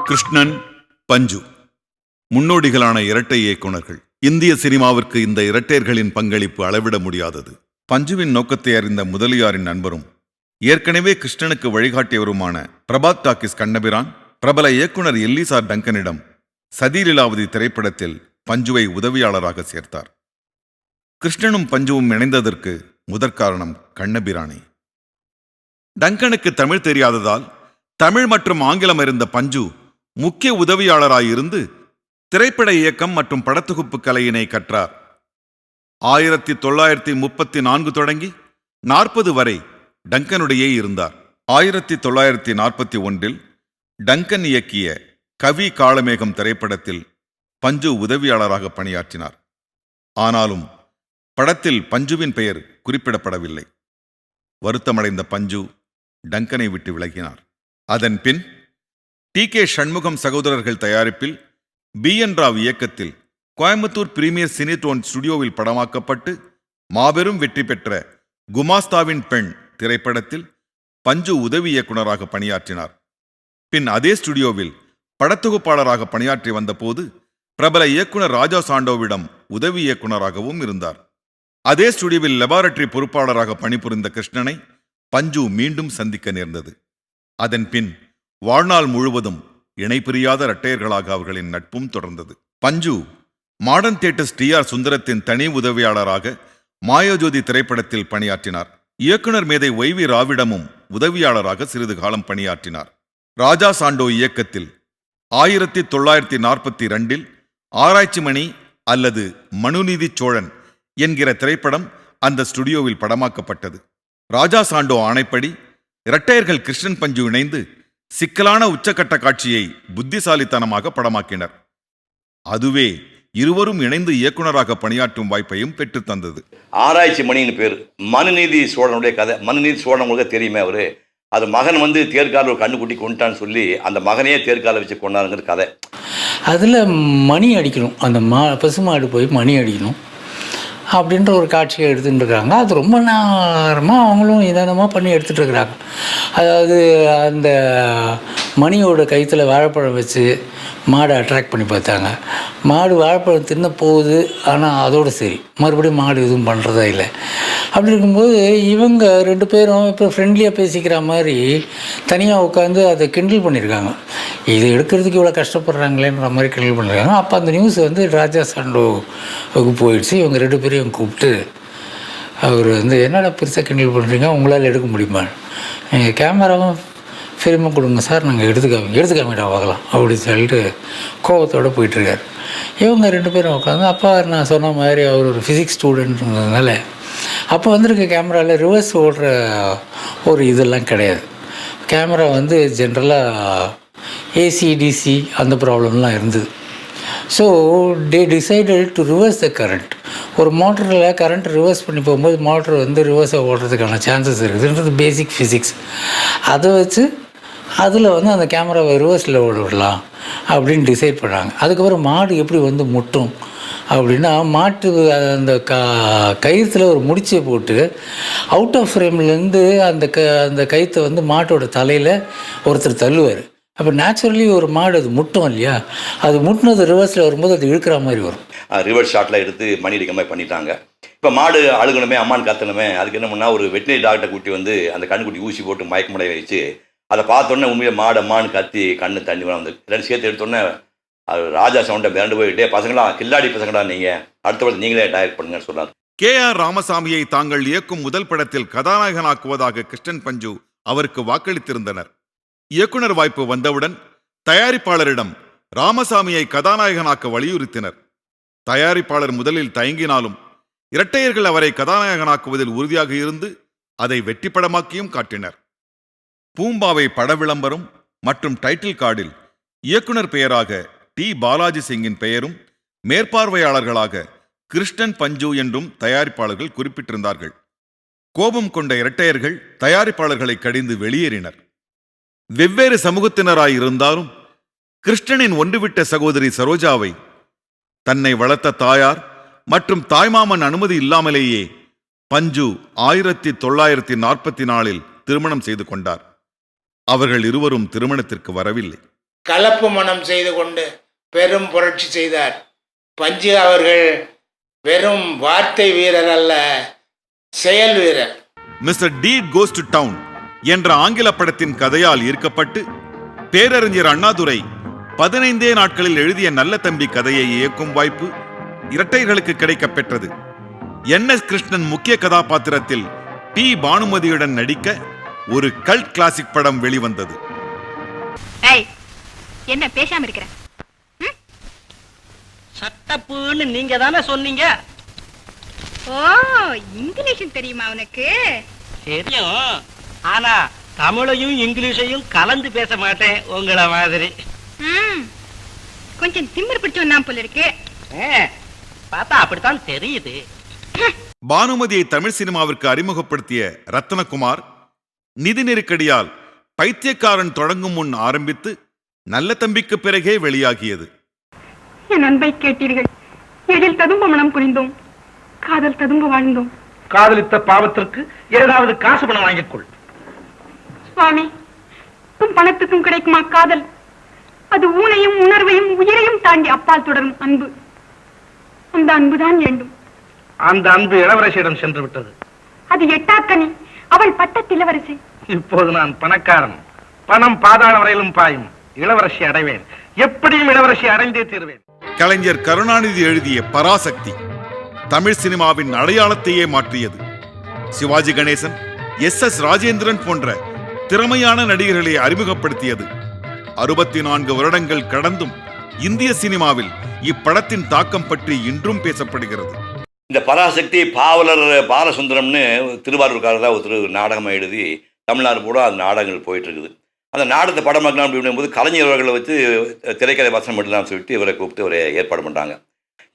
கிருஷ்ணன், பஞ்சு முன்னோடிகளான இரட்டை இயக்குனர்கள். இந்திய சினிமாவிற்கு இந்த இரட்டையர்களின் பங்களிப்பு அளவிட முடியாதது. பஞ்சுவின் நோக்கத்தை அறிந்த முதலியாரின் நண்பரும் ஏற்கனவே கிருஷ்ணனுக்கு வழிகாட்டியவருமான பிரபாத் டாக்கிஸ் கண்ணபிரான் பிரபல இயக்குனர் எல்லிசா டங்கனிடம் சதிலீலாவதி திரைப்படத்தில் பஞ்சுவை உதவியாளராக சேர்த்தார். கிருஷ்ணனும் பஞ்சுவும் இணைந்ததற்கு முதற்காரணம் கண்ணபிரானே. டங்கனுக்கு தமிழ் தெரியாததால் தமிழ் மற்றும் ஆங்கிலம் அறிந்த பஞ்சு முக்கிய உதவியாளராயிருந்து திரைப்பட இயக்கம் மற்றும் படத்தொகுப்பு கலையினை கற்றார். 1934 தொடங்கி 40 வரை டங்கனுடையே இருந்தார். 1941 டங்கன் இயக்கிய கவி காளமேகம் திரைப்படத்தில் பஞ்சு உதவியாளராக பணியாற்றினார். ஆனாலும் படத்தில் பஞ்சுவின் பெயர் குறிப்பிடப்படவில்லை. வருத்தமடைந்த பஞ்சு டங்கனை விட்டு விலகினார். அதன் பின் டி.கே. சண்முகம் சகோதரர்கள் தயாரிப்பில் பி.என். ராவ் இயக்கத்தில் கோயம்புத்தூர் பிரீமியர் சினிடோன் ஸ்டுடியோவில் படமாக்கப்பட்டு மாபெரும் வெற்றி பெற்ற குமாஸ்தாவின் பெண் திரைப்படத்தில் பஞ்சு உதவி இயக்குனராக பணியாற்றினார். பின் அதே ஸ்டுடியோவில் படத்தொகுப்பாளராக பணியாற்றி வந்தபோது பிரபல இயக்குனர் ராஜா சாண்டோவிடம் உதவி இயக்குனராகவும் இருந்தார். அதே ஸ்டுடியோவில் லெபார்டரி பொறுப்பாளராக பணிபுரிந்த கிருஷ்ணனை பஞ்சு மீண்டும் சந்திக்க நேர்ந்தது. அதன் பின் வாழ்நாள் முழுவதும் இணைபிரியாத இரட்டையர்களாக அவர்களின் நட்பும் தொடர்ந்தது. பஞ்சு மாடர்ன் தியேட்டர்ஸ் டி.ஆர். சுந்தரத்தின் தனி உதவியாளராக மாயாஜோதி திரைப்படத்தில் பணியாற்றினார். இயக்குனர் மேதை ஒய்.வி. ராவிடமும் உதவியாளராக சிறிது காலம் பணியாற்றினார். ராஜா சாண்டோ இயக்கத்தில் 1942 ஆராய்ச்சி மணி அல்லது மனுநீதி சோழன் என்கிற திரைப்படம் அந்த ஸ்டுடியோவில் படமாக்கப்பட்டது. ராஜா சாண்டோ ஆணைப்படி இரட்டையர்கள் கிருஷ்ணன் பஞ்சு இணைந்து சிக்கலான உச்சக்கட்ட காட்சியை புத்திசாலித்தனமாக படமாக்கினர். அதுவே இருவரும் இணைந்து இயக்குனராக பணியாற்றும் வாய்ப்பையும் பெற்று தந்தது. ஆராய்ச்சி மணின்னு பேர். மனுநீதி சோழனுடைய கதை. மனுநீதி சோழன் உங்களுக்கு தெரியுமே, அவரு அது மகன் வந்து தேர்கால ஒரு கண்ணுக்குட்டி கொண்டுட்டான்னு சொல்லி அந்த மகனையே தேர்கால வச்சு கொண்டாருங்கிற கதை. அதில் மணி அடிக்கணும், அந்த பசுமாடு போய் மணி அடிக்கணும் அப்படின்ற ஒரு காட்சியை எடுத்துகிட்டு இருக்கிறாங்க. அது ரொம்ப நேரமாக அவங்களும் நிதானமாக பண்ணி எடுத்துகிட்டு இருக்கிறாங்க. அதாவது அந்த மணியோட கயிற்றில் வாழைப்பழம் வச்சு மாடை அட்ராக்ட் பண்ணி பார்த்தாங்க. மாடு வாழைப்பழம் தின்ன போகுது, ஆனால் அதோடு சரி, மறுபடியும் மாடு எதுவும் பண்ணுறதா இல்லை. அப்படி இருக்கும்போது இவங்க 2 பேரும் இப்போ ஃப்ரெண்ட்லியாக பேசிக்கிற மாதிரி தனியாக உட்காந்து அதை கிண்டல் பண்ணியிருக்காங்க. இது எடுக்கிறதுக்கு இவ்வளோ கஷ்டப்படுறாங்களேன்ற மாதிரி கிண்டல் பண்ணியிருக்காங்க. அப்போ அந்த நியூஸ் வந்து ராஜா சாண்டோவுக்கு போயிடுச்சு. இவங்க 2 பேரையும் கூப்பிட்டு அவர் வந்து என்னடா பெருசாக கிண்டல் பண்ணுறீங்க, உங்களால் எடுக்க முடியுமா, நீங்கள் கேமராவும் ஃபிலிமும் கொடுங்க சார், நாங்கள் எடுத்துக்காமடா பார்க்கலாம் அப்படின்னு சொல்லிட்டு கோபத்தோடு போயிட்டுருக்கார். இவங்க 2 பேரும் உட்காந்து, அப்பா நான் சொன்ன மாதிரி அவர் ஒரு ஃபிசிக்ஸ் ஸ்டூடெண்ட்ன்றதுனால அப்போ வந்திருக்க கேமராவில் ரிவர்ஸ் ஓடுற ஒரு இதெல்லாம் கிடையாது. கேமரா வந்து ஜென்ரலாக ஏசிடிசி அந்த ப்ராப்ளம்லாம் இருந்தது. So they decided to reverse the current. ஒரு மோட்டரில் கரண்ட் ரிவர்ஸ் பண்ணி போகும்போது மோட்டர் வந்து ரிவர்ஸை ஓடுறதுக்கான சான்சஸ் இருக்குதுன்றது பேசிக் ஃபிசிக்ஸ். அதை வச்சு அதில் வந்து அந்த கேமராவை ரிவர்ஸில் ஓட விடலாம் அப்படின்னு டிசைட் பண்ணாங்க. அதுக்கப்புறம் மாடு எப்படி வந்து முட்டும் அப்படின்னா, மாட்டு அந்த கயிற்றுல ஒரு முடிச்சை போட்டு அவுட் ஆஃப் ஃப்ரேம்லேருந்து அந்த கயிற்றை வந்து மாட்டோட தலையில் ஒருத்தர் தள்ளுவார். அப்போ நேச்சுரலி ஒரு மாடு அது முட்டும் இல்லையா, அது முட்டினது ரிவர்ஸில் வரும்போது அது இழுக்கிற மாதிரி வரும். ரிவர்ஸ் ஷாட்டில் எடுத்து மணி அடிக்க மாதிரி பண்ணிட்டாங்க. இப்போ மாடு அழுகணுமே, அம்மான்னு கத்தணுமே, அதுக்கு என்ன பண்ணால் ஒரு வெட்டினரி டாக்டரை கூட்டி வந்து அந்த கண்ணுக்குட்டி ஊசி போட்டு மயக்கமுடைய வச்சு அதை பார்த்தோன்னே உண்மையிலே மாடு அம்மான்னு கத்தி கண்ணு தண்ணி வந்து 2 சேர்த்து எடுத்தோன்னே அது ராஜா சவுண்டை மிரண்டு போயிட்டே, பசங்களா கில்லாடி பசங்களா நீங்கள் அடுத்த படத்தை நீங்களே டைரக்ட் பண்ணுங்கன்னு சொன்னார். கே.ஆர். ராமசாமியை தாங்கள் இயக்கும் முதல் படத்தில் கதாநாயகனாக்குவதாக கிருஷ்ணன் பஞ்சு அவருக்கு வாக்களித்திருந்தனர். இயக்குனர் வாய்ப்பு வந்தவுடன் தயாரிப்பாளரிடம் ராமசாமியை கதாநாயகனாக்க வலியுறுத்தினர். தயாரிப்பாளர் முதலில் தயங்கினாலும் இரட்டையர்கள் அவரை கதாநாயகனாக்குவதில் உறுதியாக இருந்து அதை வெற்றி படமாக்கியும் காட்டினர். பூம்பாவை பட விளம்பரம் மற்றும் டைட்டில் கார்டில் இயக்குனர் பெயராக டி. பாலாஜி சிங்கின் பெயரும் மேற்பார்வையாளர்களாக கிருஷ்ணன் பஞ்சு என்றும் தயாரிப்பாளர்கள் குறிப்பிட்டிருந்தார்கள். கோபம் கொண்ட இரட்டையர்கள் தயாரிப்பாளர்களை கடிந்து வெளியேறினர். வெவ்வேறு சமூகத்தினராயிருந்தாலும் கிருஷ்ணனின் ஒன்றுவிட்ட சகோதரி சரோஜாவை தன்னை வளர்த்த தாயார் மற்றும் தாய்மாமன் அனுமதி இல்லாமலேயே பஞ்சு 1944 திருமணம் செய்து கொண்டார். அவர்கள் இருவரும் திருமணத்திற்கு வரவில்லை. கலப்பு மனம் செய்து கொண்டு பெரும் புரட்சி செய்தார். பஞ்சு அவர்கள் வெறும் வார்த்தை வீரர் அல்ல, செயல் வீரர். Mister Deeds goes to town என்ற ஆங்கில படத்தின் கதையால் ஈர்க்கப்பட்டு பேரறிஞர் அண்ணாதுரை 15 நாட்களில் எழுதிய நல்ல தம்பி கதையை இயக்கும் வாய்ப்பு இரட்டைகளுக்கு கிடைக்கப் பெற்றது. NS கிருஷ்ணன் முக்கிய கதாபாத்திரத்தில் டி பானுமதியுடன் நடிக்க ஒரு கல்ட் கிளாசிக் படம் வெளிவந்தது. என்ன பேசாம இருக்கிற? சட்டப்புன்னு நீங்க தானே சொன்னீங்க. ஓ, இங்கிலீஷும் தெரியுமா உனக்கு? தெரியும், ஆனா தமிழையும் இங்கிலீஷையும் கலந்து பேச மாட்டேன் உங்கள மாதிரி. கொஞ்சம் திமிர் பிடிச்சவன் தான் போல இருக்கு. பார்த்தா அப்படித்தான் தெரியுது. பானுமதியை தமிழ் சினிமாவிற்கு அறிமுகப்படுத்திய ரத்னகுமார் நிதி நெருக்கடியால் பைத்தியக்காரன் தொடங்கும் முன் ஆரம்பித்து நல்ல தம்பிக்கு பிறகே வெளியாகியது. என் அன்பை கேட்டீர்கள். எழில் ததும்ப மனம் புரிந்தோம், காதல் ததும்ப வாழ்ந்தோம். காதலித்த பாவத்திற்கு ஏதாவது காசு பணம் வாங்கிக்கொள். சுவாமி, பணத்துக்கும் கிடைக்குமா காதல்? அது ஊனையும் உணர்வையும் உயிரையும் தாண்டி அப்பால் தொடரும் அன்பு. அந்த அன்புதான் வேண்டும். அந்த அன்பு இளவரசியிடம் சென்று விட்டது. அது எட்டாக்கனி, அவள் பட்டத்து இளவரசி. இப்போது நான் பணக்காரன், பணம் பாதாள வரையிலும் பாயும். இளவரசி அடைவேன், எப்படியும் இளவரசி அடைந்தே தீர்வேன். கலைஞர் கருணாநிதி எழுதிய பராசக்தி தமிழ் சினிமாவின் அடையாளத்தையே மாற்றியது. சிவாஜி கணேசன், SS ராஜேந்திரன் போன்ற திறமையான நடிகர்களை அறிமுகப்படுத்தியது. 64 வருடங்கள் கடந்தும் இந்திய சினிமாவில் இப்படத்தின் தாக்கம் பற்றி இன்றும் பேசப்படுகிறது. இந்த பராசக்தி பாவலர் பாலசுந்தரம்னு திருவாரூர்காரர் ஒருத்தர் நாடகமாக எழுதி தமிழ்நாடு பூரா அந்த நாடகங்கள் போயிட்டு இருக்குது. அந்த நாடகத்தை படமாக்கலாம் அப்படிங்கும்போது கலைஞர் அவர்களை வச்சு திரைக்கதை வசனம் எடுக்கலாம்னு சொல்லிட்டு இவரை கூப்பிட்டு ஒரு ஏற்பாடு பண்ணுறாங்க.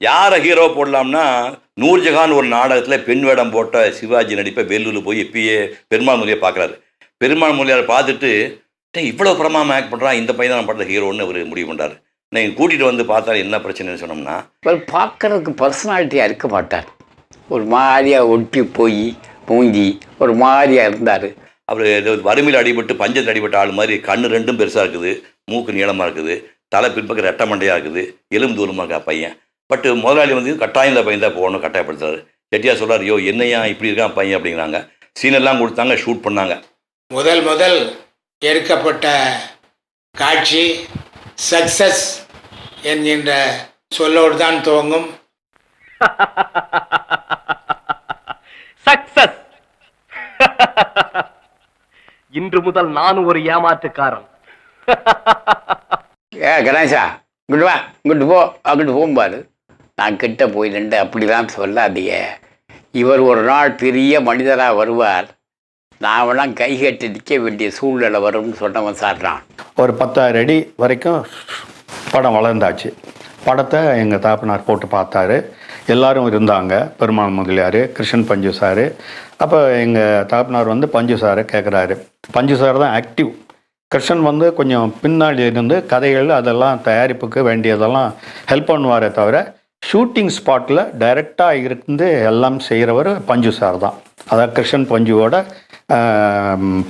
யாரை ஹீரோ போடலாம்னா நூர்ஜஹான் ஒரு நாடகத்தில் பெண் வேடம் போட்ட சிவாஜி நடிப்பை வேலூரில் போய் இப்பயே பெருமாள் மொழியை பார்க்குறாரு. பெருமாள் மொழியார் பார்த்துட்டு இவ்வளோ பிரமாமல் ஆக்ட் பண்ணுறான், இந்த பையன் தான் படுற ஹீரோன்னு அவர் முடிவு பண்ணுறாரு. நீங்கள் கூட்டிகிட்டு வந்து பார்த்தா என்ன பிரச்சனைன்னு சொன்னோம்னா, இவர் பார்க்கறதுக்கு பர்சனாலிட்டியாக இருக்க மாட்டார். ஒரு மாதிரியாக ஒட்டி போய் மூஞ்சி ஒரு மாதிரியாக இருந்தார். அவர் வறுமையில் அடிபட்டு பஞ்சத்தில் அடிபட்ட ஆள் மாதிரி கண்ணு ரெண்டும் பெருசாக இருக்குது, மூக்கு நீளமாக இருக்குது, தலை பின்பக்கம் ரெட்டை மண்டையாக இருக்குது, எலும்பு தூரமாக இருக்கா பையன். பட் முதலாளி வந்து கட்டாயம் இந்த பையன் தான் போகணும் கட்டாயப்படுத்துறாரு. செட்டியார் சொல்கிறார், ஐயோ என்னையா இப்படி இருக்கான் பையன் அப்படிங்கிறாங்க. சீனெல்லாம் கொடுத்தாங்க, ஷூட் பண்ணாங்க. முதல் எடுக்கப்பட்ட காட்சி சக்சஸ் என்கின்ற சொல்லோடு தான் துவங்கும். சக்சஸ். இன்று முதல் நானும் ஒரு ஏமாற்றுக்காரன். கணேசா, இங்கிட்டு வா, இங்கிட்டு போ, அங்கிட்டு போகும்பாரு. நான் கிட்ட போய் நின்று அப்படிலாம் சொல்லாதீங்க. இவர் ஒரு நாள் பெரிய மனிதராக வருவார், நான் வேணா கை கட்டி நிற்க வேண்டிய சூழ்நிலை வரும்னு சொன்னவன் சார். நான் ஒரு 10,000 அடி வரைக்கும் படம் வளர்ந்தாச்சு. படத்தை எங்கள் தாப்பனார் போட்டு பார்த்தாரு. எல்லோரும் இருந்தாங்க, பெருமாள் முதலியார், கிருஷ்ணன் பஞ்சு சார். அப்போ எங்கள் தாப்பனார் வந்து பஞ்சு சாரை கேட்குறாரு. பஞ்சு சார் தான் ஆக்டிவ், கிருஷ்ணன் வந்து கொஞ்சம் பின்னாடி இருந்து கதைகள் அதெல்லாம் தயாரிப்புக்கு வேண்டியதெல்லாம் ஹெல்ப் பண்ணுவாரே தவிர ஷூட்டிங் ஸ்பாட்டில் டைரெக்டாக இருந்து எல்லாம் செய்கிறவர் பஞ்சு சார் தான். அதான் கிருஷ்ணன் பஞ்சுவோட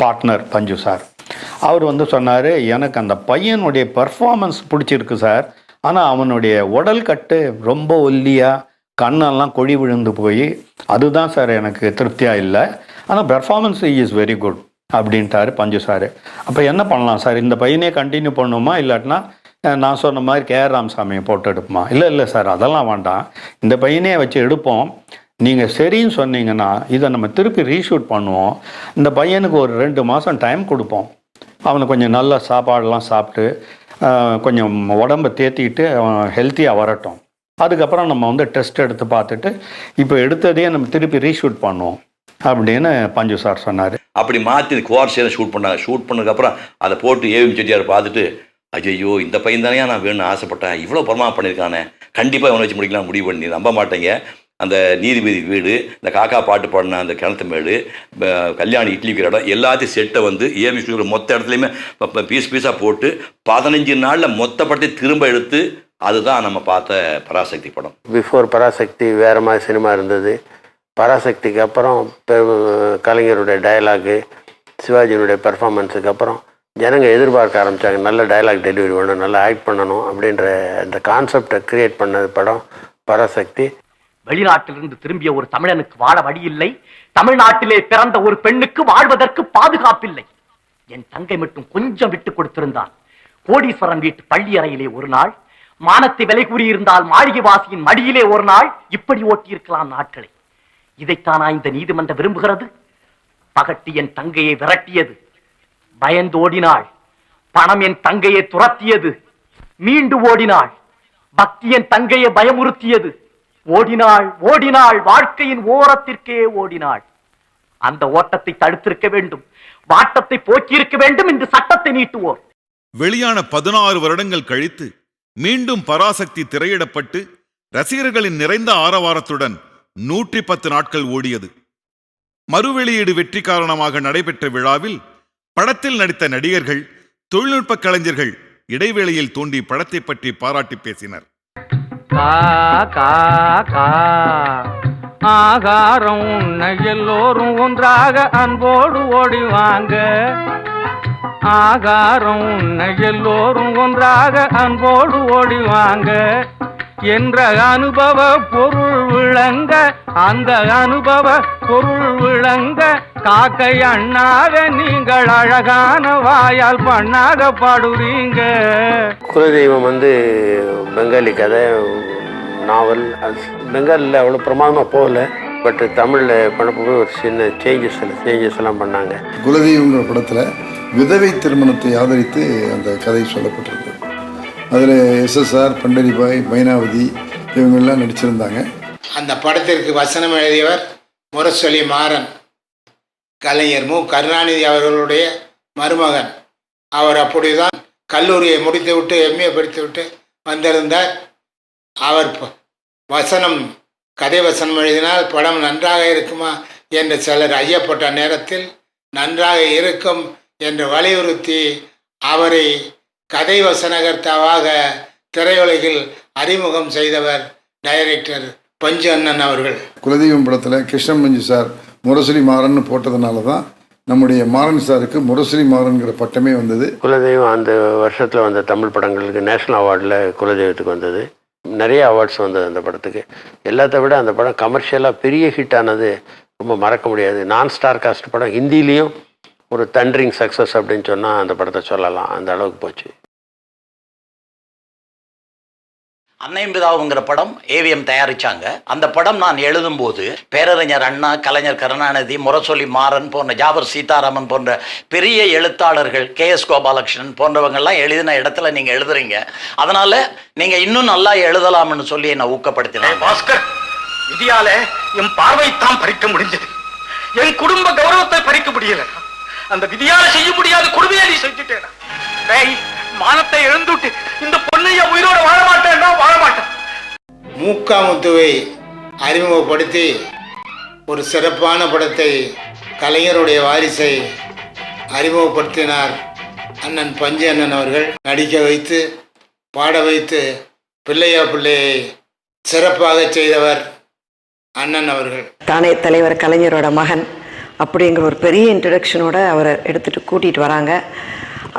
பார்ட்னர் பஞ்சு சார். அவர் வந்து சொன்னார், எனக்கு அந்த பையனுடைய பர்ஃபார்மன்ஸ் பிடிச்சிருக்கு சார், ஆனால் அவனுடைய உடல் கட்டு ரொம்ப ஒல்லியாக கண்ணெல்லாம் கொழி விழுந்து போய் அதுதான் சார் எனக்கு திருப்தியாக இல்லை, ஆனால் பெர்ஃபார்மன்ஸ் இஸ் வெரி குட் அப்படின்ட்டாரு பஞ்சு சார். அப்போ என்ன பண்ணலாம் சார், இந்த பையனே கண்டினியூ பண்ணுமா, இல்லாட்டினா நான் சொன்ன மாதிரி KR ராமசாமியை போட்டு எடுப்போமா? இல்லை சார், அதெல்லாம் வேண்டாம், இந்த பையனே வச்சு எடுப்போம். நீங்கள் சரின்னு சொன்னீங்கன்னா இதை நம்ம திருப்பி ரீஷூட் பண்ணுவோம். இந்த பையனுக்கு ஒரு 2 மாதம் டைம் கொடுப்போம். அவனை கொஞ்சம் நல்ல சாப்பாடெல்லாம் சாப்பிட்டு கொஞ்சம் உடம்பை தேற்றிக்கிட்டு அவன் ஹெல்த்தியாக வரட்டும். அதுக்கப்புறம் நம்ம வந்து டெஸ்ட் எடுத்து பார்த்துட்டு இப்போ எடுத்ததையே நம்ம திருப்பி ரீஷூட் பண்ணுவோம் அப்படின்னு பஞ்சு சார் சொன்னார். அப்படி மாற்றி கோர்ஸில் ஷூட் பண்ணாங்க. ஷூட் பண்ணதுக்கப்புறம் அதை போட்டு ஏவிஎம் செட்டியார் பார்த்துட்டு, ஐயோ இந்த பையன் தானே நான் வேணும்னு ஆசைப்பட்டேன், இவ்வளோ பரமா பண்ணியிருக்கானே, கண்டிப்பாக இவனை வச்சு முடிக்கலாம் முடிவு பண்ணி நம்ப மாட்டேங்க. அந்த நீதிபதி வீடு, இந்த காக்கா பாட்டு பாடின அந்த கிணத்து மேடு, கல்யாணி இட்லி விற்கிற இடம், எல்லாத்தையும் செட்டை வந்து ஏவிஎம் மொத்த இடத்துலையுமே பீஸாக போட்டு 15 நாளில் மொத்த படத்தை திரும்ப எடுத்து அதுதான் நம்ம பார்த்த பராசக்தி படம். பிஃபோர் பராசக்தி வேறு மாதிரி சினிமா இருந்தது. பராசக்திக்கு அப்புறம் கலைஞருடைய டயலாகு, சிவாஜியினுடைய பெர்ஃபார்மன்ஸுக்கு அப்புறம் ஜனங்க எதிர்பார்க்க ஆரம்பித்தாங்க, நல்ல டயலாக் டெலிவரி வேணும், நல்லா ஆக்ட் பண்ணணும் அப்படின்ற அந்த கான்செப்டை கிரியேட் பண்ண படம் பராசக்தி. வெளிநாட்டிலிருந்து திரும்பிய ஒரு தமிழனுக்கு வாழ வழி இல்லை, தமிழ்நாட்டிலே பிறந்த ஒரு பெண்ணுக்கு வாழ்வதற்கு பாதுகாப்பில்லை. என் தங்கை மட்டும் கொஞ்சம் விட்டு கொடுத்திருந்தான். கோடீஸ்வரன் வீட்டு பள்ளி அறையிலே ஒரு நாள், மானத்தை விலை கூறியிருந்தால் மாளிகை வாசியின் மடியிலே ஒரு நாள், இப்படி ஓட்டியிருக்கலாம் நாட்களை. இதைத்தானா இந்த நீதிமன்றம் விரும்புகிறது? பகட்டி என் தங்கையை விரட்டியது, பயந்து ஓடினாள். பணம் என் தங்கையை துரத்தியது, மீண்டு ஓடினாள். பக்தி என் தங்கையை பயமுறுத்தியது, ஓடினாள் ஓடினாள், வாழ்க்கையின் ஓரத்திற்கே ஓடினாள். அந்த ஓட்டத்தை தடுத்திருக்க வேண்டும், வாட்டத்தை போக்கியிருக்க வேண்டும் என்று சட்டத்தை நீட்டுவோர். வெளியான 16 வருடங்கள் கழித்து மீண்டும் பராசக்தி திரையிடப்பட்டு ரசிகர்களின் நிறைந்த ஆரவாரத்துடன் 110 நாட்கள் ஓடியது. மறுவெளியீடு வெற்றி காரணமாக நடைபெற்ற விழாவில் படத்தில் நடித்த நடிகர்கள், தொழில்நுட்ப கலைஞர்கள் இடைவேளையில் தோண்டி படத்தை பற்றி பாராட்டி பேசினர். ஆகாரம் உன்னை எல்லோரும் ஒன்றாக அன்போடு ஓடிவாங்க, ஆகாரம் உன்னை எல்லோரும் ஒன்றாக அன்போடு ஓடிவாங்க என்ற அனுபவ பொருள் விளங்க, அந்த அனுபவ பொருள் விளங்க காக்கை அண்ணாக நீங்கள் அழகான வாயால் பண்ணாக பாடுறீங்க. குலதெய்வம் பெங்காலி கதை நாவல். பெங்காலில் அவ்வளோ பிரமாதமாக போகல, பட் தமிழில் பண்ணப்போ ஒரு சின்ன சேஞ்சஸ் எல்லாம் பண்ணாங்க. குலதெய்வங்கிற படத்தில் விதவை திருமணத்தை ஆதரித்து அந்த கதை சொல்லப்பட்டிருக்கு. அதில் SSR, பண்டரிபாய், மைனாவதி இவங்கெல்லாம் நடிச்சிருந்தாங்க. அந்த படத்திற்கு வசனம் எழுதியவர் முரசொலி மாறன், கலைஞர் மு கருணாநிதி அவர்களுடைய மருமகன். அவர் அப்படிதான் கல்லூரியை முடித்துவிட்டு MA படித்துவிட்டு வந்திருந்தார். அவர் கதை வசனம் எழுதினால் படம் நன்றாக இருக்குமா என்று சிலர் ஐயப்பட்ட நேரத்தில் நன்றாக இருக்கும் என்று வலியுறுத்தி அவரை கதை வசனகர்த்தாவாக திரையுலகில் அறிமுகம் செய்தவர் டைரக்டர் பஞ்சு அண்ணன் அவர்கள். குலதெய்வம் படத்தில் கிருஷ்ணன் பஞ்சு சார் முரசொலி மாறன் போட்டதுனால தான் நம்முடைய மாறன் சாருக்கு முரசொலி மாறன்கிற பட்டமே வந்தது. குலதெய்வம் அந்த வருஷத்தில் வந்த தமிழ் படங்களுக்கு நேஷ்னல் அவார்டில் குலதெய்வத்துக்கு வந்தது. நிறைய அவார்ட்ஸ் வந்தது அந்த படத்துக்கு. எல்லாத்த விட அந்த படம் கமர்ஷியலாக பெரிய ஹிட் ஆனது ரொம்ப மறக்க முடியாது. நான் ஸ்டார் காஸ்ட் படம், ஹிந்திலையும் ஒரு தண்டரிங் சக்ஸஸ் அப்படின்னு சொன்னால் அந்த படத்தை சொல்லலாம், அந்த அளவுக்கு போச்சு. அன்னையம்பிதாவுங்கிற படம் AVM தயாரிச்சாங்க. அந்த படம் நான் எழுதும்போது பேரறிஞர் அண்ணா, கலைஞர் கருணாநிதி, முரசொலி மாறன் போன்ற, ஜாபர் சீதாராமன் போன்ற பெரிய எழுத்தாளர்கள், KS கோபாலகிருஷ்ணன் போன்றவங்கெல்லாம் எழுதின இடத்துல நீங்க எழுதுறீங்க, அதனால நீங்க இன்னும் நல்லா எழுதலாம்னு சொல்லி என்னை ஊக்கப்படுத்தினேன். பாஸ்கர், விதியால என் பார்வைத்தான் பறிக்க முடிஞ்சது, என் குடும்ப கௌரவத்தை பறிக்க முடியல. அந்த விதியால செய்ய முடியாத கொடுமையை நீ செஞ்சுட்டேன். மானத்தை எழுந்துட்டு இந்த பொண்ணைய உயிரோட வாழ மாட்டேன்னா வாழ மாட்டேன். மூக்காமுத்துவை அறிமுகப்படுத்தி ஒரு சிறப்பான படத்தை, கலைஞருடைய வாரிசை அறிமுகப்படுத்தினார் அண்ணன் பஞ்சு அண்ணன் அவர்கள். நடிக்க வைத்து பாட வைத்து பிள்ளையா பிள்ளையை சிறப்பாக செய்தவர் அண்ணன் அவர்கள். தானே தலைவர் கலைஞரோட மகன் அப்படிங்கிற ஒரு பெரிய இன்ட்ரடக்ஷனோட அவரை எடுத்துகிட்டு கூட்டிகிட்டு வராங்க.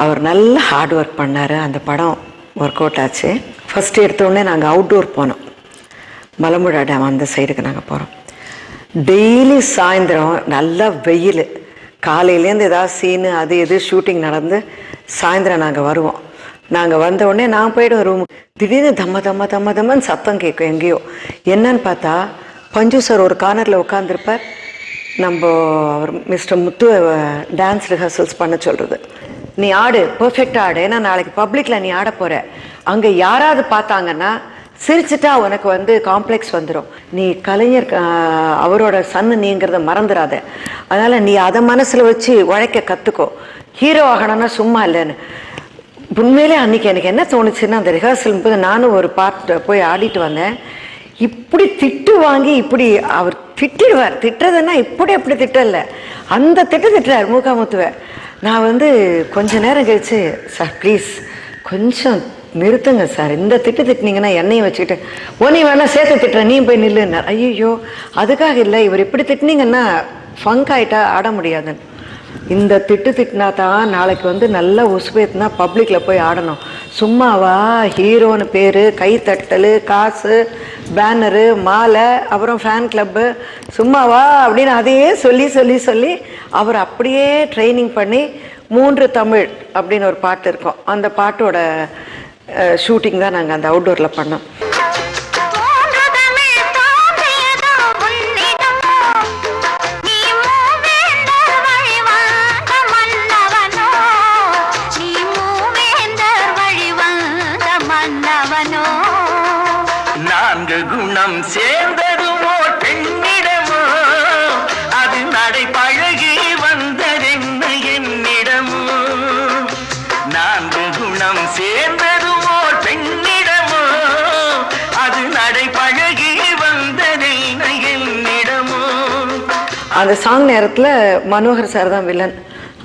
அவர் நல்ல ஹார்ட் ஒர்க் பண்ணார். அந்த படம் ஒர்க் அவுட் ஆச்சு. ஃபஸ்ட்டு எடுத்தோடனே நாங்கள் அவுட்டோர் போனோம். மலம்புழா டேம் அந்த சைடுக்கு நாங்கள் போகிறோம். டெய்லி சாயந்தரம் நல்லா வெயில், காலையிலேருந்து ஏதாவது சீனு அது இது ஷூட்டிங் நடந்து சாயந்தரம் நாங்கள் வருவோம். நாங்கள் வந்தவுடனே நான் போய்டுவேன் ரூமுக்கு. திடீர்னு தம்மன்னு சத்தம் கேட்கும் எங்கேயோ. என்னன்னு பார்த்தா பஞ்சு சார் ஒரு கார்னரில் உட்காந்துருப்பார். நம்ம அவர் மிஸ்டர் முத்து டான்ஸ் ரிஹர்சல்ஸ் பண்ண சொல்கிறது. நீ ஆடு, பர்ஃபெக்டாக ஆடு, ஏன்னா நாளைக்கு பப்ளிக்கில் நீ ஆட போகிற. அங்கே யாராவது பார்த்தாங்கன்னா சிரிச்சிட்டா உனக்கு காம்ப்ளெக்ஸ் வந்துடும். நீ கலைஞர் அவரோட சன்னு நீங்கிறத மறந்துடாத. அதனால் நீ அதை மனசில் வச்சு உழைக்க கற்றுக்கோ. ஹீரோ ஆகணும்னா சும்மா இல்லைன்னு. உண்மையிலே அன்றைக்கி எனக்கு என்ன தோணுச்சுன்னா, அந்த ரிஹர்சல் போது நானும் ஒரு பார்ட் போய் ஆடிட்டு வந்தேன். இப்படி திட்டு வாங்கி இப்படி அவர் திட்டிடுவார். திட்டுறதுன்னா இப்படி அப்படி திட்டல, அந்த திட்டுறார் மூக்காமுத்துவை. நான் கொஞ்ச நேரம் கழிச்சு, சார் ப்ளீஸ் கொஞ்சம் நிறுத்துங்க சார், இந்த திட்டினீங்கன்னா என்னையும் வச்சுக்கிட்டு நீ வேணா சேர்த்து திட்டுற, நீ போய் நில்லுன்னார். ஐயோ அதுக்காக இல்லை, இவர் இப்படி திட்டினீங்கன்னா ஃபங்க் ஆகிட்டா ஆட முடியாதுன்னு. இந்த திட்டினா தான் நாளைக்கு வந்து நல்லா உசுபேத்துனா பப்ளிக்கில் போய் ஆடணும். சும்மாவா ஹீரோன்னு பேர், கைத்தட்டல், காசு, பேனரு, மாலை, அப்புறம் ஃபேன் கிளப்பு, சும்மாவா அப்படின்னு அதையே சொல்லி சொல்லி சொல்லி அவர் அப்படியே ட்ரைனிங் பண்ணி 3 தமிழ் அப்படின்னு ஒரு பாட்டு இருக்கும். அந்த பாட்டோட ஷூட்டிங் தான் நாங்கள் அந்த அவுட்டோரில் பண்ணோம். குணம் சேர்ந்ததுமோ பெண்ணிடமோ, அது நடை பழகி வந்ததென்ன என்னிடமோ. 4 குணம் சேர்ந்ததுமோ பெண்ணிடமோ, அது நடை பழகி வந்ததென்ன என்னிடமோ. அந்த சாங் நேரத்தில் மனோகர் சார் தான் வில்லன்.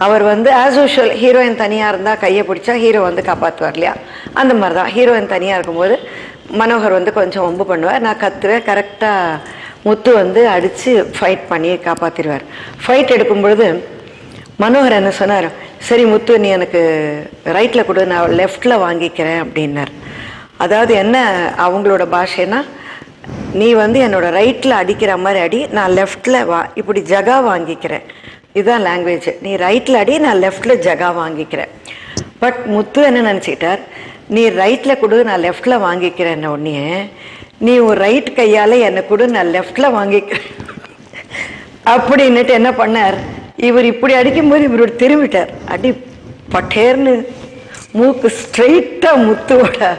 அவர் வந்து ஆஸ் யூஷுவல் ஹீரோயின் தனியாக இருந்தால் கையை பிடிச்சா ஹீரோ வந்து காப்பாற்றுவார் இல்லையா, அந்த மாதிரி தான். ஹீரோயின் தனியாக இருக்கும்போது மனோகர் வந்து கொஞ்சம் வம்பு பண்ணுவார், நான் கத்துவேன். கரெக்டாக முத்து வந்து அடித்து ஃபைட் பண்ணி காப்பாற்றிடுவார். ஃபைட் எடுக்கும் பொழுது மனோகர் என்ன சொன்னார், சரி முத்து நீ எனக்கு ரைட்டில் கொடு, நான் லெஃப்டில் வாங்கிக்கிறேன் அப்படின்னார். அதாவது என்ன அவங்களோட பாஷைன்னா, நீ வந்து என்னோட ரைட்டில் அடிக்கிற மாதிரி அடி, நான் லெஃப்டில் இப்படி ஜகா வாங்கிக்கிறேன். இதுதான் லாங்குவேஜ். நீ ரைட்டில் அடி, நான் லெஃப்டில் ஜகா வாங்கிக்கிறேன். பட் முத்து என்ன நினச்சிக்கிட்டார், நீ ரைட்டில் கொடு நான் லெஃப்டில் வாங்கிக்கிறேன் உடனே, நீ ஒரு ரைட் கையால் என்னை கொடு நான் லெஃப்டில் வாங்கிக்கிறேன் அப்படின்னுட்டு என்ன பண்ணார், இவர் இப்படி அடிக்கும்போது இவரோட திரும்பிட்டார். அடி பட்டேர்னு மூக்கு ஸ்ட்ரெயிட்டாக முத்துவோட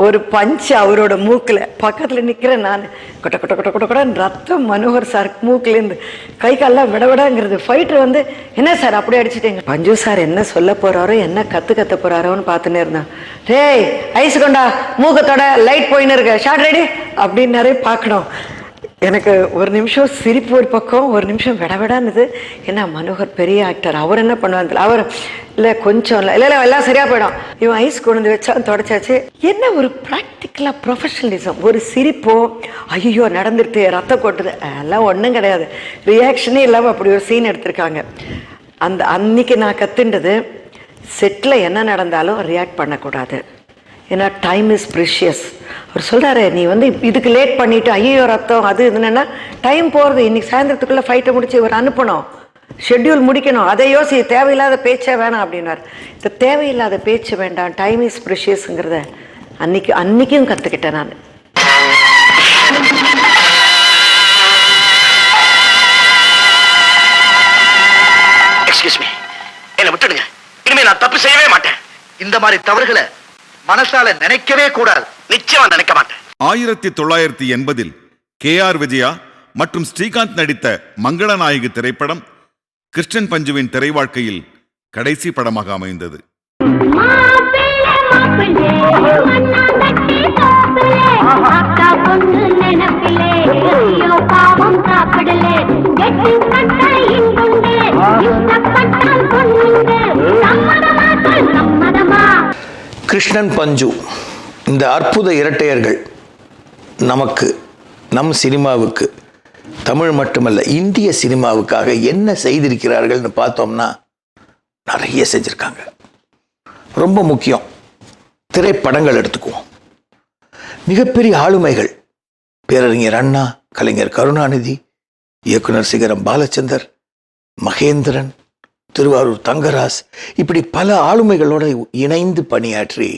ஒரு பஞ்சு அவரோட மூக்கில். பக்கத்தில் நிற்கிறேன் நான், கொட்ட கொட்ட கொட்ட கொட்ட கொட்ட ரத்தம் மனோகர் சார் மூக்கிலேருந்து, கை காலெலாம் விடவிடாங்கிறது. ஃபைட்டர் வந்து என்ன சார் அப்படி அடிச்சுட்டேங்க. பஞ்சு சார் என்ன சொல்ல போகிறாரோ என்ன கற்ற போகிறாரோன்னு பார்த்துன்னே இருந்தான். டேய் ஐஸ் கொண்டா, மூக்கத்தோட லைட் போயின்னு இருக்க, ஷார்ட் ரெடி அப்படின்னாரே பார்க்கணும். எனக்கு ஒரு நிமிஷம் சிரிப்பு ஒரு பக்கம், ஒரு நிமிஷம் விடவிடான்னுது. ஏன்னா மனோகர் பெரிய ஆக்டர், அவர் என்ன பண்ணுவாங்க, அவர் இல்லை கொஞ்சம் இல்லை எல்லாம் சரியாக போயிடும். இவன் ஐஸ் கொண்டு வந்து வச்சா தொடச்சாச்சு. என்ன ஒரு ப்ராக்டிக்கலாக ப்ரொஃபஷனலிசம், ஒரு சிரிப்போ ஐயோ நடந்துட்டு ரத்தம் கொட்டுது எல்லாம் ஒன்றும் கிடையாது, ரியாக்ஷனே இல்லாமல் அப்படி ஒரு சீன் எடுத்திருக்காங்க. அன்னைக்கு நான் கற்றுண்டது, செட்டில் என்ன நடந்தாலும் ரியாக்ட் பண்ணக்கூடாது, ஏன்னா டைம் இஸ் ப்ரிஷியஸ். அவர் சொல்கிறாரு, நீ வந்து இதுக்கு லேட் பண்ணிவிட்டு ஐயோ ரத்தம் அது இதுன்னா டைம் போகிறது, இன்றைக்கி சாயந்தரத்துக்குள்ளே ஃபைட்டை முடிச்சு இவர் அனுப்பணும், ஷெட்யூல் முடிக்கணும், அதை யோசி, தேவையில்லாத பேச்சே வேணாம் அப்படின்னார். இந்த தேவையில்லாத பேச்சு வேண்டாம், டைம் இஸ் ப்ரிஷியஸுங்கிறத அன்னைக்கும் கற்றுக்கிட்டேன் நான். எக்ஸ்கியூஸ் மீ, என்னை விட்டுடுங்க, இனிமே நான் தப்பு செய்யவே மாட்டேன். இந்த மாதிரி தவறுகளை மனசால நினைக்கவே கூடாது, நிச்சயமா நினைக்க மாட்டேன். 1980 KR விஜயா மற்றும் ஸ்ரீகாந்த் நடித்த மங்களநாயகி திரைப்படம் கிருஷ்ணன் பஞ்சுவின் திரை வாழ்க்கையில் கடைசி படமாக அமைந்தது. கிருஷ்ணன் பஞ்சு இந்த அற்புத இரட்டையர்கள் நமக்கு, நம் சினிமாவுக்கு, தமிழ் மட்டுமல்ல இந்திய சினிமாவுக்காக என்ன செய்திருக்கிறார்கள்னு பார்த்தோம்னா நிறைய செஞ்சுருக்காங்க. ரொம்ப முக்கியம், திரைப்படங்கள் எடுத்துக்குவோம். மிகப்பெரிய ஆளுமைகள், பேரறிஞர் அண்ணா, கலைஞர் கருணாநிதி, இயக்குனர் சிகரம் பாலச்சந்தர், மகேந்திரன், திருவாரூர் தங்கராஸ், இப்படி பல ஆளுமைகளோடு இணைந்து பணியாற்றி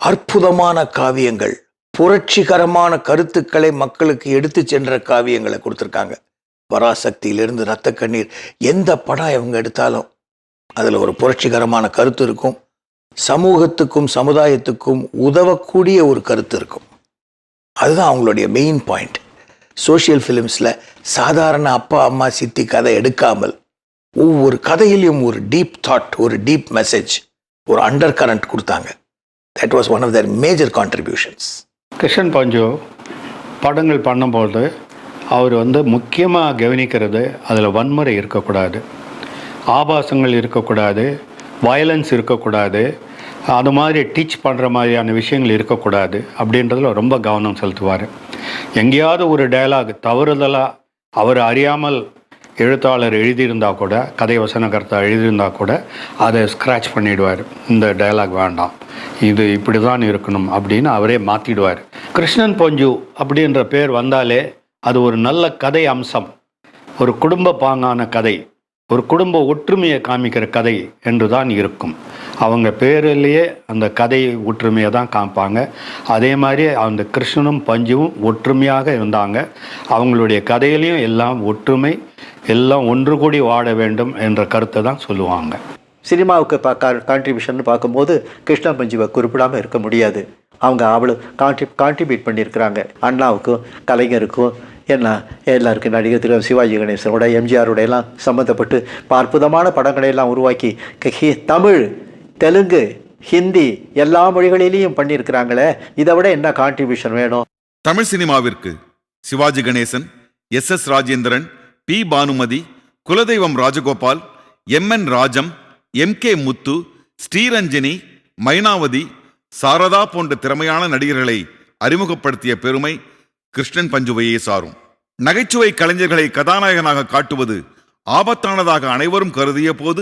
அற்புதமான காவியங்கள், புரட்சிகரமான கருத்துக்களை மக்களுக்கு எடுத்து சென்ற காவியங்களை கொடுத்துருக்காங்க. பராசக்தியிலிருந்து ரத்த கண்ணீர், எந்த படம் இவங்க எடுத்தாலும் அதில் ஒரு புரட்சிகரமான கருத்து இருக்கும், சமூகத்துக்கும் சமுதாயத்துக்கும் உதவக்கூடிய ஒரு கருத்து இருக்கும். அதுதான் அவங்களுடைய மெயின் பாயிண்ட். சோஷியல் ஃபிலிம்ஸில் சாதாரண அப்பா அம்மா சித்தி கதை எடுக்காமல் ஒவ்வொரு கதையிலையும் ஒரு டீப் தாட், ஒரு டீப் மெசேஜ், ஒரு அண்டர் கரண்ட் கொடுத்தாங்க. That was one of their major contributions. Krishnan Panju படங்கள் பண்ணும்போது அவர் வந்து முக்கியமாக கவனிக்கிறது, அதில் வன்முறை இருக்கக்கூடாது, ஆபாசங்கள் இருக்கக்கூடாது, வயலன்ஸ் இருக்கக்கூடாது, அது மாதிரி டீச் பண்ணுற மாதிரியான விஷயங்கள் இருக்கக்கூடாது அப்படின்றதுல ரொம்ப கவனம் செலுத்துவார். எங்கேயாவது ஒரு டயலாக் தவறுதலாக அவர் அறியாமல் எழுத்தாளர் எழுதியிருந்தால் கூட, கதை வசனகர்த்தா எழுதியிருந்தால் கூட அதை ஸ்க்ராட்ச் பண்ணிவிடுவார். இந்த டயலாக் வேண்டாம், இது இப்படி தான் இருக்கணும் அப்படின்னு அவரே மாற்றிடுவார். கிருஷ்ணன் பஞ்சு அப்படின்ற பேர் வந்தாலே அது ஒரு நல்ல கதை அம்சம், ஒரு குடும்ப பாங்கான கதை, ஒரு குடும்ப ஒற்றுமையை காமிக்கிற கதை என்று தான் இருக்கும். அவங்க பேரிலேயே அந்த கதை ஒற்றுமையை தான் காமிப்பாங்க. அதே மாதிரி அந்த கிருஷ்ணனும் பஞ்சுவும் ஒற்றுமையாக இருந்தாங்க. அவங்களுடைய கதையிலையும் எல்லாம் ஒற்றுமை, எல்லாம் ஒன்று கூடி வாழ வேண்டும் என்ற கருத்தை தான் சொல்லுவாங்க. சினிமாவுக்கு கான்ட்ரிபியூஷன் பார்க்கும்போது கிருஷ்ணன் பஞ்சுவை குறிப்பிடாமல் இருக்க முடியாது. அவங்க அவ்வளோ கான்ட்ரிபியூட் பண்ணியிருக்கிறாங்க. அண்ணாவுக்கும் கலைஞருக்கும் என்ன எல்லாருக்கும் நடிகர் திரு சிவாஜி கணேசனோட எம்ஜிஆரோட எல்லாம் சம்மந்தப்பட்டு அற்புதமான படங்களை எல்லாம் உருவாக்கி தமிழ், தெலுங்கு, ஹிந்தி எல்லா மொழிகளிலையும் பண்ணியிருக்கிறாங்களே. இதை விட என்ன கான்ட்ரிபியூஷன் வேணும்? தமிழ் சினிமாவிற்கு சிவாஜி கணேசன், SS ராஜேந்திரன், P பானுமதி, குலதெய்வம் ராஜகோபால், MN ராஜம், MK முத்து, ஸ்ரீரஞ்சனி, மைனாவதி, சாரதா போன்ற திறமையான நடிகர்களை அறிமுகப்படுத்திய பெருமை கிருஷ்ணன் பஞ்சுவையே சாரும். நகைச்சுவை கலைஞர்களை கதாநாயகனாக காட்டுவது ஆபத்தானதாக அனைவரும் கருதிய போது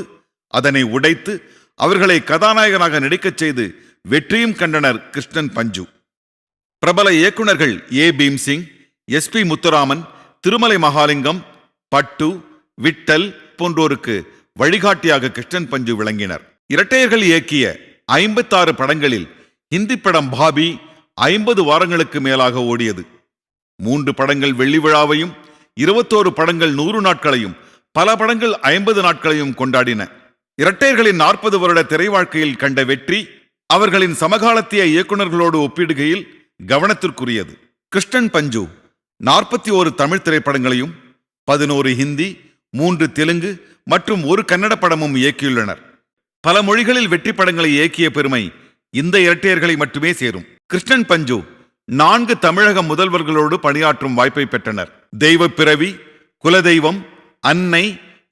அதனை உடைத்து அவர்களை கதாநாயகனாக நடிக்கச் செய்து வெற்றியும் கண்டனர் கிருஷ்ணன் பஞ்சு. பிரபல இயக்குனர்கள் A பீம்சிங், SP முத்துராமன், திருமலை மகாலிங்கம், பட்டு, விட்டல் போன்றோருக்கு வழிகாட்டியாக கிருஷ்ணன் பஞ்சு விளங்கினர். இரட்டையர்கள் இயக்கிய 56 படங்களில் ஹிந்தி படம் பாபி 50 வாரங்களுக்கு மேலாக ஓடியது. 3 படங்கள் வெள்ளி விழாவையும் 21 படங்கள் 100 நாட்களையும் பல படங்கள் 50 நாட்களையும் கொண்டாடின. இரட்டையர்களின் 40 வருட திரை வாழ்க்கையில் கண்ட வெற்றி அவர்களின் சமகாலத்திய இயக்குநர்களோடு ஒப்பிடுகையில் கவனத்திற்குரியது. கிருஷ்ணன் பஞ்சு 41 தமிழ் திரைப்படங்களையும் 11 ஹிந்தி, 3 தெலுங்கு மற்றும் 1 கன்னட படமும் இயக்கியுள்ளனர். பல மொழிகளில் வெற்றி படங்களை இயக்கிய பெருமை இந்த இரட்டையர்களை மட்டுமே சேரும். கிருஷ்ணன் பஞ்சு 4 தமிழக முதல்வர்களோடு பணியாற்றும் வாய்ப்பை பெற்றனர். தெய்வ பிறவி, குலதெய்வம், அன்னை,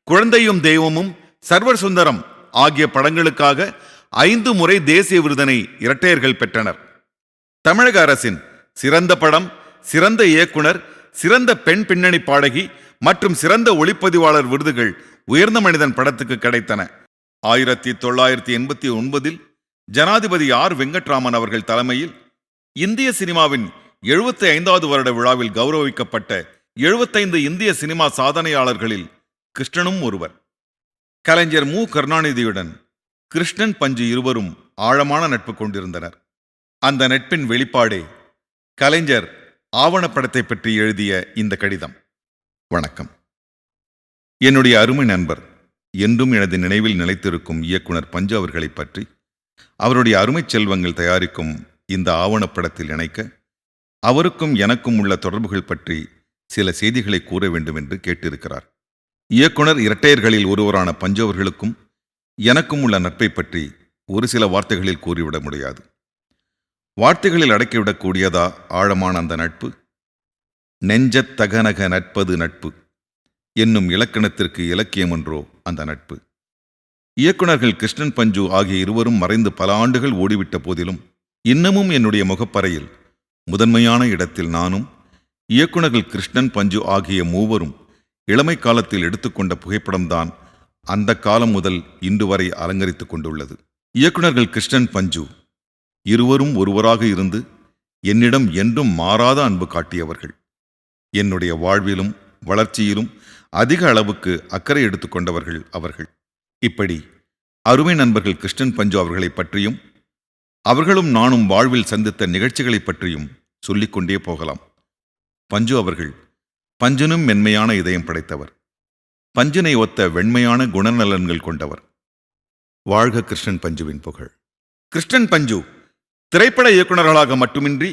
குழந்தையும் தெய்வமும், சர்வர் சுந்தரம் ஆகிய படங்களுக்காக 5 முறை தேசிய விருதினை இரட்டையர்கள் பெற்றனர். தமிழக அரசின் சிறந்த படம், சிறந்த இயக்குனர், சிறந்த பெண் பின்னணி பாடகி மற்றும் சிறந்த ஒளிப்பதிவாளர் விருதுகள் உயர்ந்த மனிதன் படத்துக்கு கிடைத்தன. 1989 ஜனாதிபதி R வெங்கட்ராமன் அவர்கள் தலைமையில் இந்திய சினிமாவின் 75வது வருட விழாவில் கௌரவிக்கப்பட்ட 75 இந்திய சினிமா சாதனையாளர்களில் கிருஷ்ணனும் ஒருவர். கலைஞர் மு கருணாநிதியுடன் கிருஷ்ணன் பஞ்சு இருவரும் ஆழமான நட்பு கொண்டிருந்தனர். அந்த நட்பின் வெளிப்பாடே கலைஞர் ஆவணப்படத்தை பற்றி எழுதிய இந்த கடிதம். வணக்கம். என்னுடைய அருமை நண்பர், என்றும் எனது நினைவில் நிலைத்திருக்கும் இயக்குனர் பஞ்சு அவர்களை பற்றி அவருடைய அருமை செல்வங்கள் தயாரிக்கும் இந்த ஆவணப்படத்தில் இணைக்க அவருக்கும் எனக்கும் உள்ள தொடர்புகள் பற்றி சில செய்திகளை கூற வேண்டும் என்று கேட்டிருக்கிறார். இயக்குனர் இரட்டையர்களில் ஒருவரான பஞ்சு அவர்களுக்கும் எனக்கும் உள்ள நட்பை பற்றி ஒரு சில வார்த்தைகளில் கூறிவிட முடியாது. வார்த்தைகளில் அடக்கிவிடக்கூடியதா ஆழமான அந்த நட்பு? நெஞ்சத் தகனக நட்பது நட்பு என்னும் இலக்கணத்திற்கு இலக்கியம் என்றோ அந்த நட்பு. இயக்குனர்கள் கிருஷ்ணன் பஞ்சு ஆகிய இருவரும் மறைந்து பல ஆண்டுகள் ஓடிவிட்ட போதிலும் இன்னமும் என்னுடைய முகப்பறையில் முதன்மையான இடத்தில் நானும் இயக்குனர்கள் கிருஷ்ணன் பஞ்சு ஆகிய மூவரும் இளமை காலத்தில் எடுத்துக்கொண்ட புகைப்படம்தான் அந்த காலம் முதல் இன்று வரை அலங்கரித்துக் கொண்டுள்ளது. இயக்குனர்கள் கிருஷ்ணன் பஞ்சு இருவரும் ஒருவராக இருந்து என்னிடம் என்றும் மாறாத அன்பு காட்டியவர்கள். என்னுடைய வாழ்விலும் வளர்ச்சியிலும் அதிக அளவுக்கு அக்கறை எடுத்துக்கொண்டவர்கள் அவர்கள். இப்படி அருமை நண்பர்கள் கிருஷ்ணன் பஞ்சு அவர்களை பற்றியும் அவர்களும் நானும் வாழ்வில் சந்தித்த நிகழ்ச்சிகளை பற்றியும் சொல்லிக்கொண்டே போகலாம். பஞ்சு அவர்கள் பஞ்சனும் மென்மையான இதயம் படைத்தவர், பஞ்சனை ஒத்த வெண்மையான குணநலன்கள் கொண்டவர். வாழ்க கிருஷ்ணன் பஞ்சுவின் புகழ். கிருஷ்ணன் பஞ்சு திரைப்பட இயக்குநர்களாக மட்டுமின்றி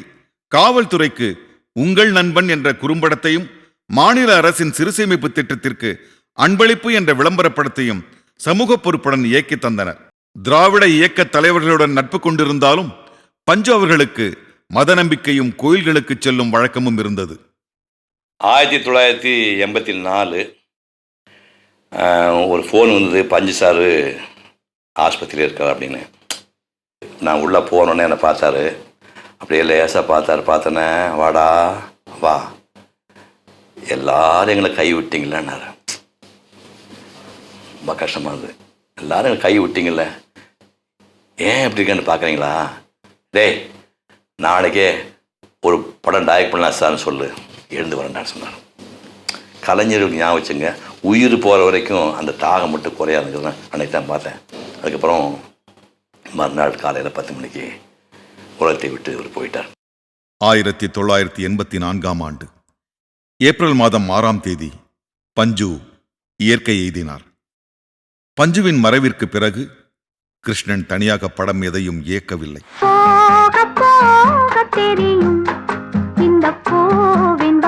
காவல்துறைக்கு உங்கள் நண்பன் என்ற குறும்படத்தையும் மாநில அரசின் சிறுசேமிப்பு திட்டத்திற்கு அன்பளிப்பு என்ற விளம்பரப்படத்தையும் சமூக பொறுப்புடன் இயக்கி தந்தனர். திராவிட இயக்க தலைவர்களுடன் நட்பு கொண்டிருந்தாலும் பஞ்சு அவர்களுக்கு மத நம்பிக்கையும் கோயில்களுக்கு செல்லும் வழக்கமும் இருந்தது. 1984 ஒரு ஃபோன் வந்தது, பஞ்சு சார் ஆஸ்பத்திரியில் இருக்கார் அப்படின்னு. நான் உள்ளே போனோன்னே என்னை பார்த்தாரு. அப்படியே லேசாக பார்த்தோன்னே, வாடா வா, எல்லாரும் எங்களை கை விட்டீங்களேன்னாரு. ரொம்ப கஷ்டமாக இருந்தது. எல்லாரும் எங்களை கை விட்டீங்களே, ஏன் எப்படி இருக்கேன்னு பார்க்குறீங்களா? டேய், நாளைக்கே ஒரு படம் டைரக்ட் பண்ணலாம் சார்னு சொல்லு, எழுந்து வரேன்டான்னு சொன்னார். கலைஞர்களுக்கு ஞாபகம் வச்சுங்க, உயிர் போகிற வரைக்கும் அந்த தாகம் மட்டும் குறையாதுங்கிறது அன்னைக்கு தான் பார்த்தேன். அதுக்கப்புறம் மறுநாள் காலையில் 10 மணிக்கு உலகத்தை விட்டு இவர் போயிட்டார். 1984 ஆண்டு ஏப்ரல் மாதம் 6ஆம் தேதி பஞ்சு இயற்கை எய்தினார். பஞ்சுவின் மறைவிற்கு பிறகு கிருஷ்ணன் தனியாக படம் எதையும் இயக்கவில்லை. தெரியும் இந்த பூவின்